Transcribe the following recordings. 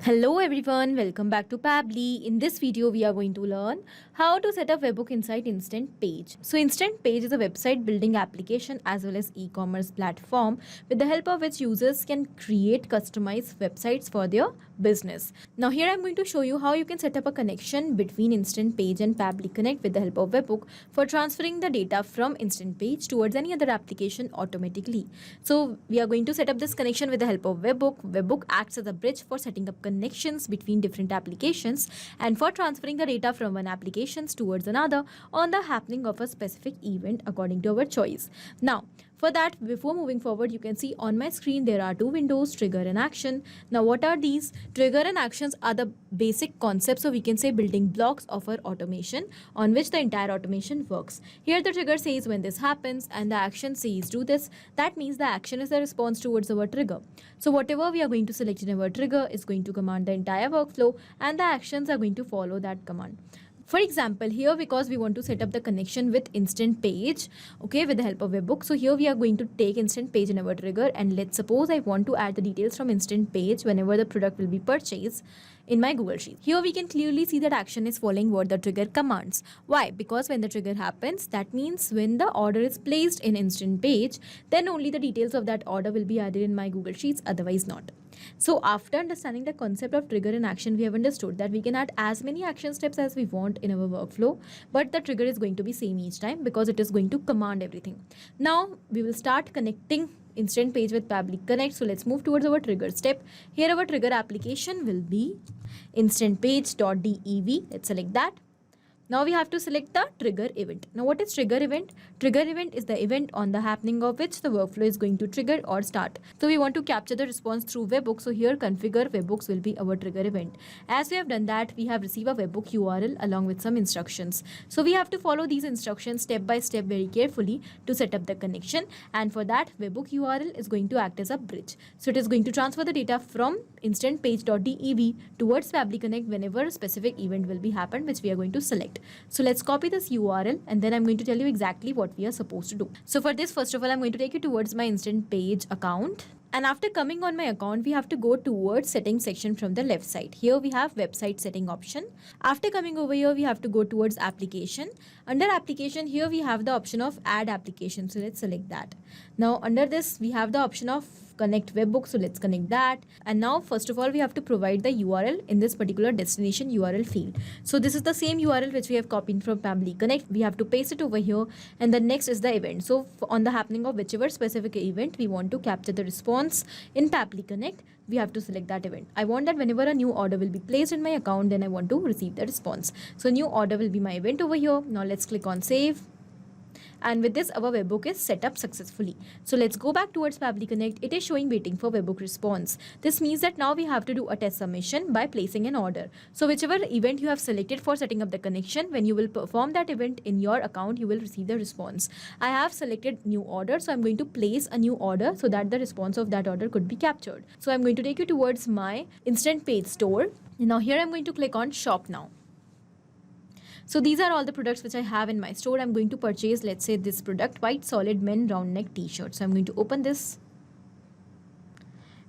Hello everyone, welcome back to Pabbly. In this video, we are going to learn how to set up Webhook inside InstantPage. So InstantPage is a website building application as well as e-commerce platform with the help of which users can create customized websites for their business. Now here I'm going to show you how you can set up a connection between InstantPage and Pabbly Connect with the help of Webhook for transferring the data from InstantPage towards any other application automatically. So we are going to set up this connection with the help of Webhook. Webhook acts as a bridge for setting up connections between different applications and for transferring the data from one application towards another on the happening of a specific event according to our choice. Now, for that, before moving forward, you can see on my screen there are two windows, trigger and action. Now, what are these? Trigger and actions are the basic concepts, so we can say building blocks of our automation on which the entire automation works. Here the trigger says when this happens and the action says do this. That means the action is the response towards our trigger. So whatever we are going to select in our trigger is going to command the entire workflow and the actions are going to follow that command. For example, here because we want to set up the connection with InstantPage, okay, with the help of Webhook. So here we are going to take InstantPage in our trigger, and let's suppose I want to add the details from InstantPage whenever the product will be purchased in my Google Sheet. Here we can clearly see that action is following what the trigger commands. Why? Because when the trigger happens, that means when the order is placed in InstantPage, then only the details of that order will be added in my Google Sheets, otherwise not. So after understanding the concept of trigger and action, we have understood that we can add as many action steps as we want in our workflow, but the trigger is going to be same each time because it is going to command everything. Now we will start connecting InstantPage with Pabbly Connect. So let's move towards our trigger step. Here our trigger application will be instantpage.dev. Let's select that. Now we have to select the trigger event. Now what is trigger event? Trigger event is the event on the happening of which the workflow is going to trigger or start. So we want to capture the response through Webhook. So here configure Webhooks will be our trigger event. As we have done that, we have received a Webhook URL along with some instructions. So we have to follow these instructions step by step very carefully to set up the connection. And for that, Webhook URL is going to act as a bridge. So it is going to transfer the data from instantpage.dev towards Pabbly Connect whenever a specific event will be happened, which we are going to select. So let's copy this URL and then I'm going to tell you exactly what we are supposed to do. So for this, first of all, I'm going to take you towards my InstantPage account. And after coming on my account, we have to go towards settings section from the left side. Here we have website setting option. After coming over here, we have to go towards application. Under application, here we have the option of add application. So let's select that. Now under this, we have the option of connect Webhook. So let's connect that. And now first of all, we have to provide the URL in this particular destination URL field. So this is the same URL which we have copied from Pabbly Connect. We have to paste it over here. And the next is the event. So on the happening of whichever specific event we want to capture the response in Pabbly Connect, we have to select that event. I want that whenever a new order will be placed in my account, then I want to receive the response. So new order will be my event over here. Now let's click on save. And with this, our Webhook is set up successfully. So let's go back towards Pabbly Connect. It is showing waiting for Webhook response. This means that now we have to do a test submission by placing an order. So whichever event you have selected for setting up the connection, when you will perform that event in your account, you will receive the response. I have selected new order, so I'm going to place a new order so that the response of that order could be captured. So I'm going to take you towards my InstantPage store. Now here I'm going to click on shop now. So these are all the products which I have in my store. I'm going to purchase, let's say, this product, white solid men round neck t-shirt. So I'm going to open this.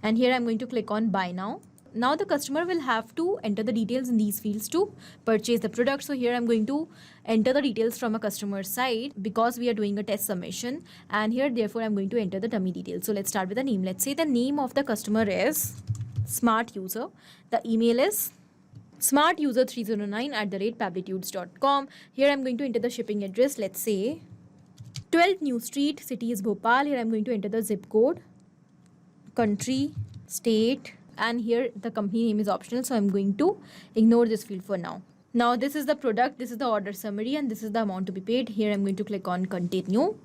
And here I'm going to click on buy now. Now the customer will have to enter the details in these fields to purchase the product. So here I'm going to enter the details from a customer side because we are doing a test submission. And here, therefore, I'm going to enter the dummy details. So let's start with the name. Let's say the name of the customer is Smart User. The email is smartuser309@pablytudes.com. Here I'm going to enter the shipping address. Let's say 12 New Street, city is Bhopal. Here I'm going to enter the zip code, country, state, and here the company name is optional. So I'm going to ignore this field for now. Now this is the product, this is the order summary, and this is the amount to be paid. Here I'm going to click on continue.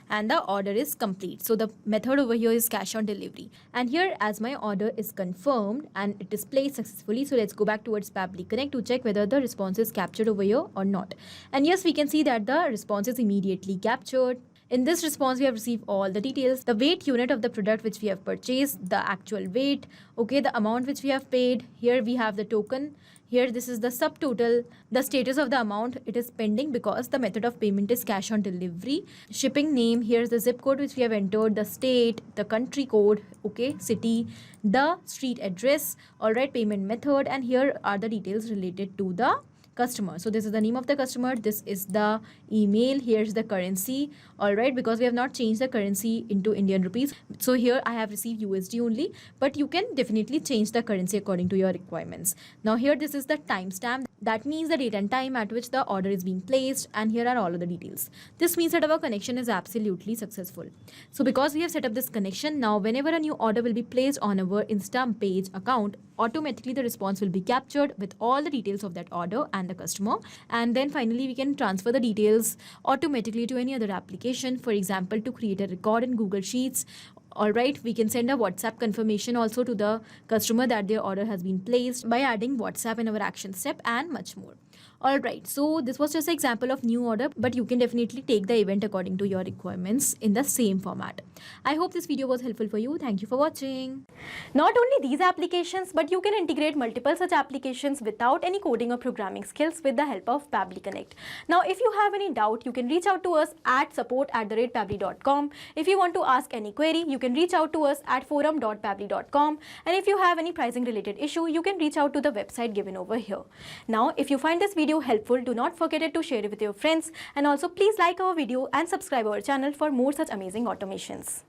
And the order is complete. So the method over here is cash on delivery. And here, as my order is confirmed and it is placed successfully, so let's go back towards Pabbly Connect to check whether the response is captured over here or not. And yes, we can see that the response is immediately captured. In this response, we have received all the details, the weight unit of the product which we have purchased, the actual weight, okay, the amount which we have paid. Here we have the token. Here this is the subtotal, the status of the amount, it is pending because the method of payment is cash on delivery. Shipping name, here's the zip code which we have entered, the state, the country code, okay, city, the street address, all right, payment method, and here are the details related to the customer. So this is the name of the customer, this is the email, here's the currency, all right, because we have not changed the currency into Indian rupees. So here I have received USD only, but you can definitely change the currency according to your requirements. Now here this is the timestamp, that means the date and time at which the order is being placed, and here are all of the details. This means that our connection is absolutely successful. So because we have set up this connection, now whenever a new order will be placed on our InstantPage account, automatically the response will be captured with all the details of that order and the customer, and then finally we can transfer the details automatically to any other application. For example, to create a record in Google Sheets, all right, we can send a WhatsApp confirmation also to the customer that their order has been placed by adding WhatsApp in our action step, and much more. All right, so this was just an example of new order, but you can definitely take the event according to your requirements in the same format. I hope this video was helpful for you. Thank you for watching. Not only these applications, but you can integrate multiple such applications without any coding or programming skills with the help of Pabbly Connect. Now, if you have any doubt, you can reach out to us at support@pabbly.com. If you want to ask any query, you can reach out to us at forum.pabbly.com. And if you have any pricing related issue, you can reach out to the website given over here. Now, if you find this video helpful, do not forget to share it with your friends, and also please like our video and subscribe our channel for more such amazing automations.